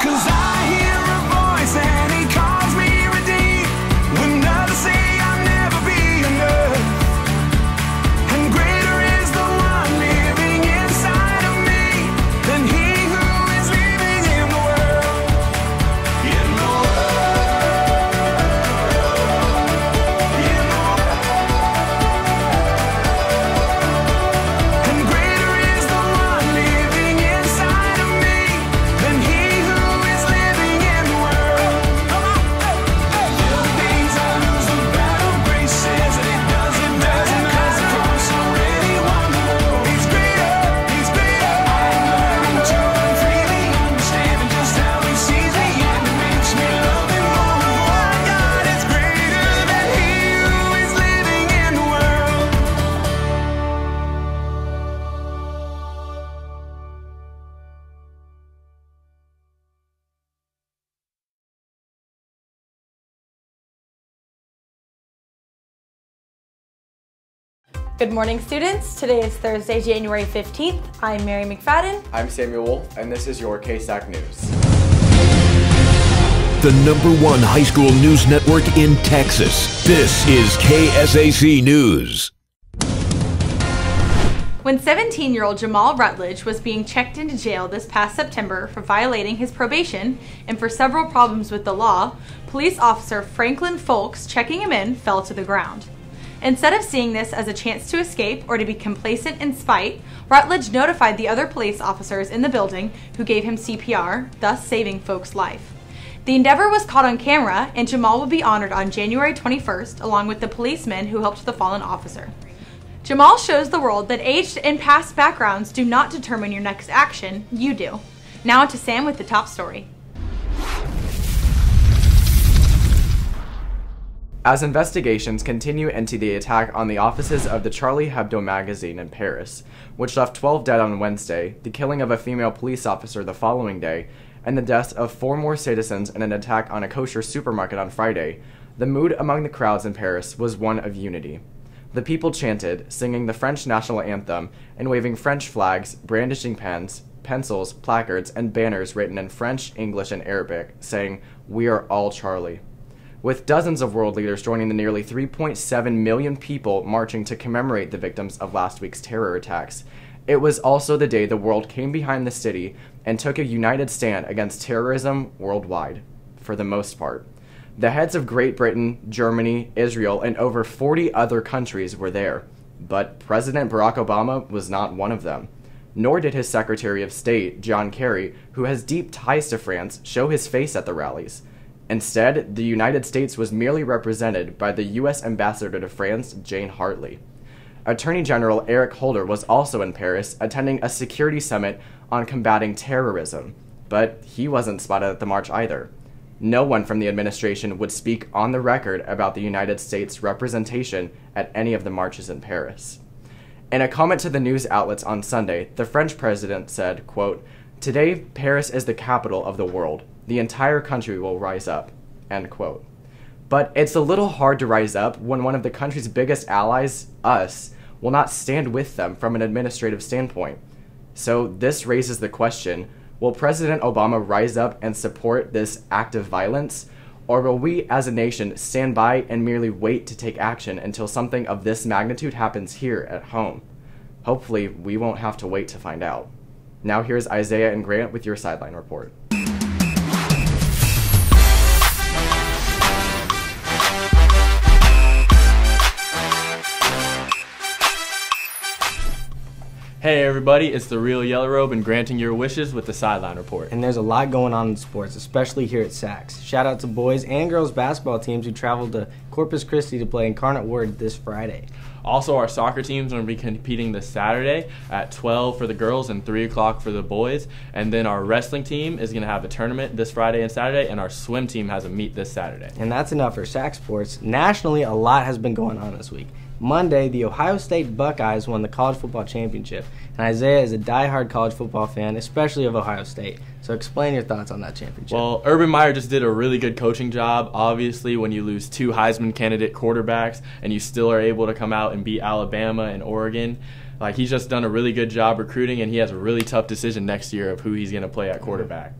'Cause I hear a voice and he calls me redeemed. When others say I'll never be enough. And greater is the one living inside of me than he who is living in the world. In the world. In the world. And greater is the one living inside of me than he who is living in the world. Come on, hey, hey. There are days I lose the battle. Grace says that it doesn't matter 'cause the cross already won the war. He's greater, he's greater. I'm learning to run freely, understanding just how he sees me, and it makes me love him more. My God is greater than he who is living in the world. Good morning, students. Today is Thursday, January 15th. I'm Mary McFadden. I'm Samuel Wolf, and this is your Ksac News. The #1 high school news network in Texas. This is KSAC News. When 17-year-old Jamal Rutledge was being checked into jail this past September for violating his probation and for several problems with the law, police officer Franklin Folks checking him in fell to the ground. Instead of seeing this as a chance to escape or to be complacent in spite, Rutledge notified the other police officers in the building who gave him CPR, thus saving Folks' life. The endeavor was caught on camera, and Jamal will be honored on January 21st along with the policemen who helped the fallen officer. Jamal shows the world that age and past backgrounds do not determine your next action, you do. Now to Sam with the top story. As investigations continue into the attack on the offices of the Charlie Hebdo magazine in Paris, which left 12 dead on Wednesday, the killing of a female police officer the following day, and the deaths of 4 more citizens in an attack on a kosher supermarket on Friday, the mood among the crowds in Paris was one of unity. The people chanted, singing the French national anthem and waving French flags, brandishing pens, pencils, placards, and banners written in French, English, and Arabic, saying, "We are all Charlie." With dozens of world leaders joining the nearly 3.7 million people marching to commemorate the victims of last week's terror attacks, it was also the day the world came behind the city and took a united stand against terrorism worldwide, for the most part. The heads of Great Britain, Germany, Israel, and over 40 other countries were there, but President Barack Obama was not one of them. Nor did his Secretary of State, John Kerry, who has deep ties to France, show his face at the rallies. Instead, the United States was merely represented by the U.S. Ambassador to France, Jane Hartley. Attorney General Eric Holder was also in Paris, attending a security summit on combating terrorism, but he wasn't spotted at the march either. No one from the administration would speak on the record about the United States' representation at any of the marches in Paris. In a comment to the news outlets on Sunday, the French president said, quote, "Today, Paris is the capital of the world. The entire country will rise up," end quote. But it's a little hard to rise up when one of the country's biggest allies, us, will not stand with them from an administrative standpoint. So this raises the question, will President Obama rise up and support this act of violence, or will we as a nation stand by and merely wait to take action until something of this magnitude happens here at home? Hopefully, we won't have to wait to find out. Now here's Isaiah and Grant with your sideline report. Hey everybody, it's the real Yellow Robe and granting your wishes with the Sideline Report. And there's a lot going on in sports, especially here at Ksac. Shout out to boys and girls basketball teams who traveled to Corpus Christi to play Incarnate Word this Friday. Also, our soccer teams are going to be competing this Saturday at 12 for the girls and 3 o'clock for the boys. And then our wrestling team is going to have a tournament this Friday and Saturday, and our swim team has a meet this Saturday. And that's enough for Ksac sports. Nationally, a lot has been going on this week. Monday, the Ohio State Buckeyes won the college football championship, and Isaiah is a diehard college football fan, especially of Ohio State. So explain your thoughts on that championship. Well, Urban Meyer just did a really good coaching job. Obviously, when you lose 2 Heisman candidate quarterbacks and you still are able to come out and beat Alabama and Oregon, he's just done a really good job recruiting, and he has a really tough decision next year of who he's going to play at quarterback.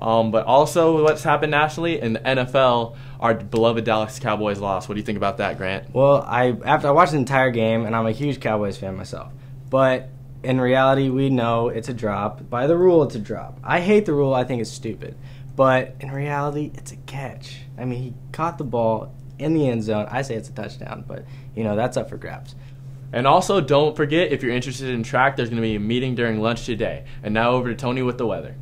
But also what's happened nationally in the NFL, our beloved Dallas Cowboys lost. What do you think about that, Grant? Well, after I watched the entire game, and I'm a huge Cowboys fan myself, but in reality, we know it's a drop. By the rule, it's a drop. I hate the rule. I think it's stupid. But in reality, it's a catch. I mean, he caught the ball in the end zone. I say it's a touchdown, but, that's up for grabs. And also, don't forget, if you're interested in track, there's going to be a meeting during lunch today. And now over to Tony with the weather.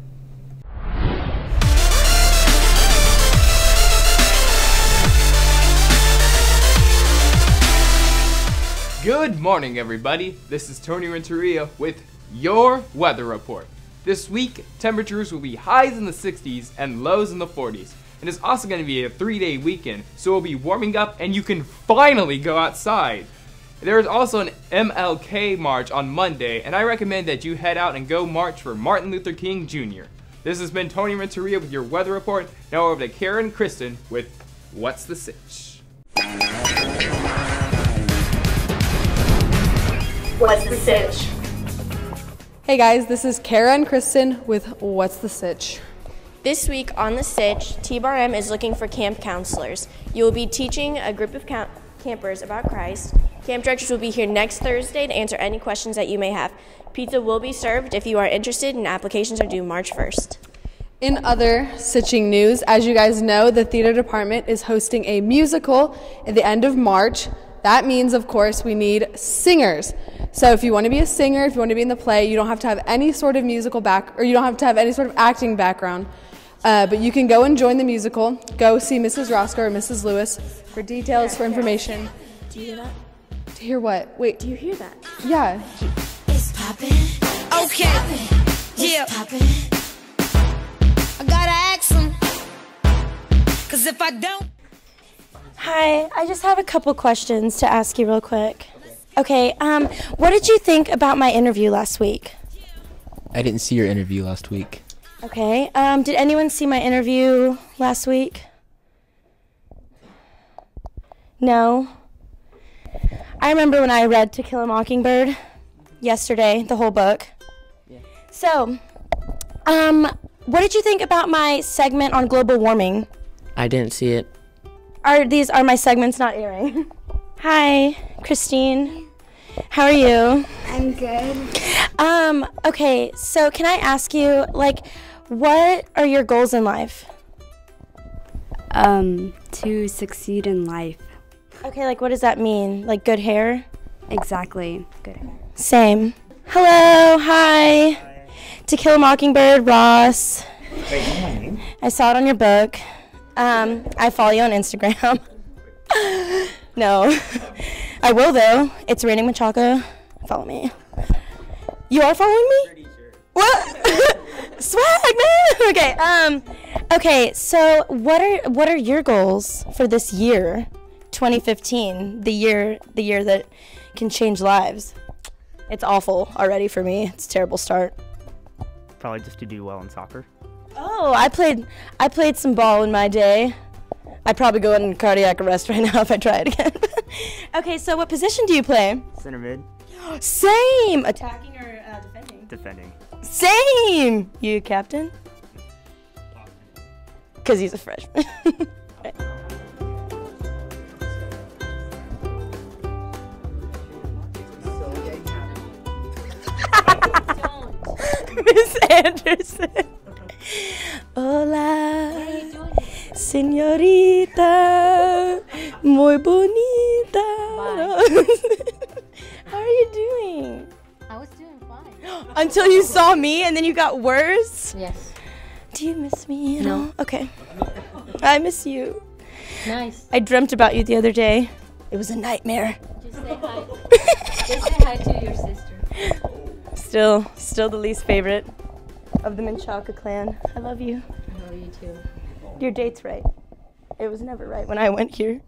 Good morning, everybody. This is Tony Renteria with your weather report. This week, temperatures will be highs in the 60s and lows in the 40s. And it's also going to be a 3-day weekend, so we'll be warming up and you can finally go outside. There is also an MLK March on Monday, and I recommend that you head out and go march for Martin Luther King Jr. This has been Tony Renteria with your weather report. Now over to Kara and Kristen with What's the Sitch? What's the Sitch? Hey guys, this is Kara and Kristen with What's the Sitch? This week on the Sitch, T-Bar-M is looking for camp counselors. You will be teaching a group of campers about Christ. Camp directors will be here next Thursday to answer any questions that you may have. Pizza will be served if you are interested, and applications are due March 1st. In other Sitching news, as you guys know, the theater department is hosting a musical at the end of March. That means, of course, we need singers. So if you want to be a singer, if you want to be in the play, you don't have to have any sort of you don't have to have any sort of acting background. But you can go and join the musical. Go see Mrs. Roscoe or Mrs. Lewis for details, for information. Do you hear that? To hear what? Wait. Do you hear that? Yeah. It's poppin'. Okay. Yeah. I gotta ask them. 'Cause if I don't. Hi, I just have a couple questions to ask you real quick. Okay, what did you think about my interview last week? I didn't see your interview last week. Okay, did anyone see my interview last week? No? I remember when I read To Kill a Mockingbird yesterday, the whole book. Yeah. So, what did you think about my segment on global warming? I didn't see it. Are my segments not airing? Hi, Christine. How are you? I'm good. Okay, so can I ask you, what are your goals in life? To succeed in life. Okay, what does that mean? Like good hair? Exactly. Good hair. Same. Hello, hi. To Kill a Mockingbird, Ross. Wait, you know my name? I saw it on your book. I follow you on Instagram. No. I will, though. It's Raining Machaca. Follow me. You are following me? What? Swag, man! Okay, so what are your goals for this year, 2015, the year that can change lives? It's awful already for me. It's a terrible start. Probably just to do well in soccer. Oh, I played some ball in my day. I'd probably go in cardiac arrest right now if I tried again. Okay, so what position do you play? Center mid. Same! Attacking or defending? Defending. Same! You captain? Because he's a freshman. Right. Miss Anderson. Hola, señorita, muy bonita. How are you doing? I was doing fine. Until you saw me and then you got worse? Yes. Do you miss me at No. all? Okay. I miss you. Nice. I dreamt about you the other day. It was a nightmare. Just say hi. Just say hi to your sister. Still the least favorite of the Menchaca clan. I love you. I love you too. Your date's right. It was never right when I went here.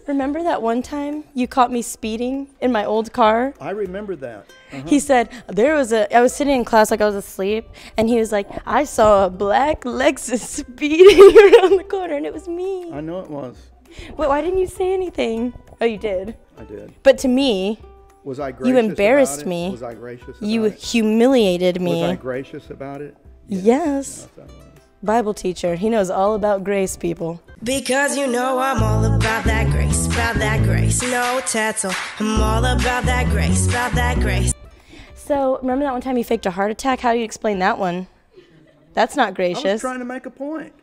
Remember that one time you caught me speeding in my old car? I remember that. He said, I was sitting in class like I was asleep, and he was like, I saw a black Lexus speeding around the corner, and it was me. I know it was. Wait, why didn't you say anything? Oh, you did? I did. But to me, was I gracious you embarrassed about it? me. Was I gracious about You it? humiliated me. Was I gracious about it? Yes. Yes, I was. Bible teacher. He knows all about grace, people. Because you know I'm all about that grace, no tassel. I'm all about that grace, So, remember that one time you faked a heart attack? How do you explain that one? That's not I gracious. was trying to make a point.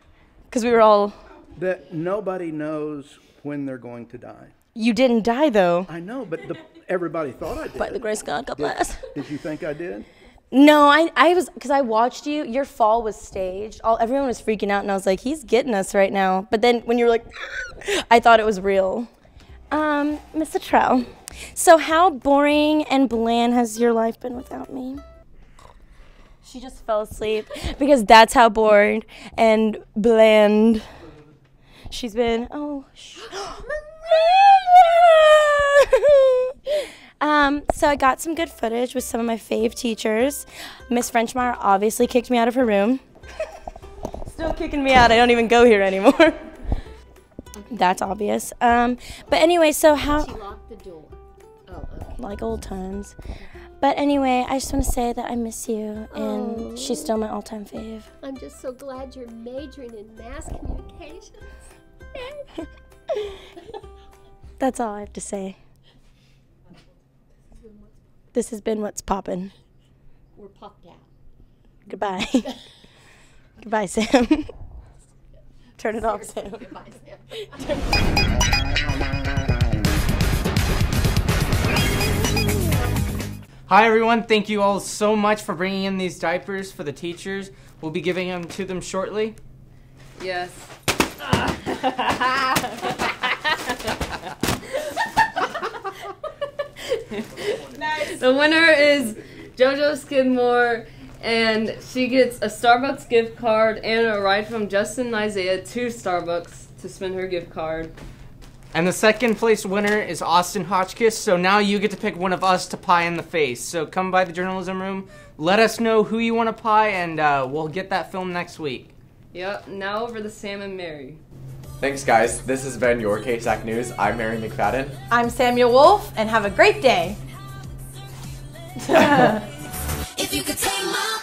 Because we were all... That nobody knows when they're going to die. You didn't die, though. I know, but everybody thought I did. By the grace of God, God bless. Did you think I did? No, I was, because I watched you. Your fall was staged. Everyone was freaking out, and I was like, he's getting us right now. But then when you were like, I thought it was real. Miss Luttrell, so how boring and bland has your life been without me? She just fell asleep because that's how bored and bland she's been. Oh, so I got some good footage with some of my fave teachers. Miss Frenchmeyer obviously kicked me out of her room. Still kicking me out. I don't even go here anymore. That's obvious. But anyway, so how... She locked the door. Oh, okay. Like old times. But anyway, I just want to say that I miss you, and she's still my all-time fave. I'm just so glad you're majoring in mass communications. That's all I have to say. This has been What's Poppin'. We're popped out. Goodbye. Goodbye, Sam. Turn it off, Sam. Goodbye, Sam. Hi everyone, thank you all so much for bringing in these diapers for the teachers. We'll be giving them to them shortly. Yes. Nice. The winner is JoJo Skidmore, and she gets a Starbucks gift card and a ride from Justin and Isaiah to Starbucks to spend her gift card. And the second place winner is Austin Hotchkiss, so now you get to pick one of us to pie in the face. So come by the journalism room, let us know who you want to pie, and we'll get that film next week. Yep, now over to Sam and Mary. Thanks, guys. This has been your Ksac News. I'm Mary McFadden. I'm Samuel Wolf, and have a great day. If you could take my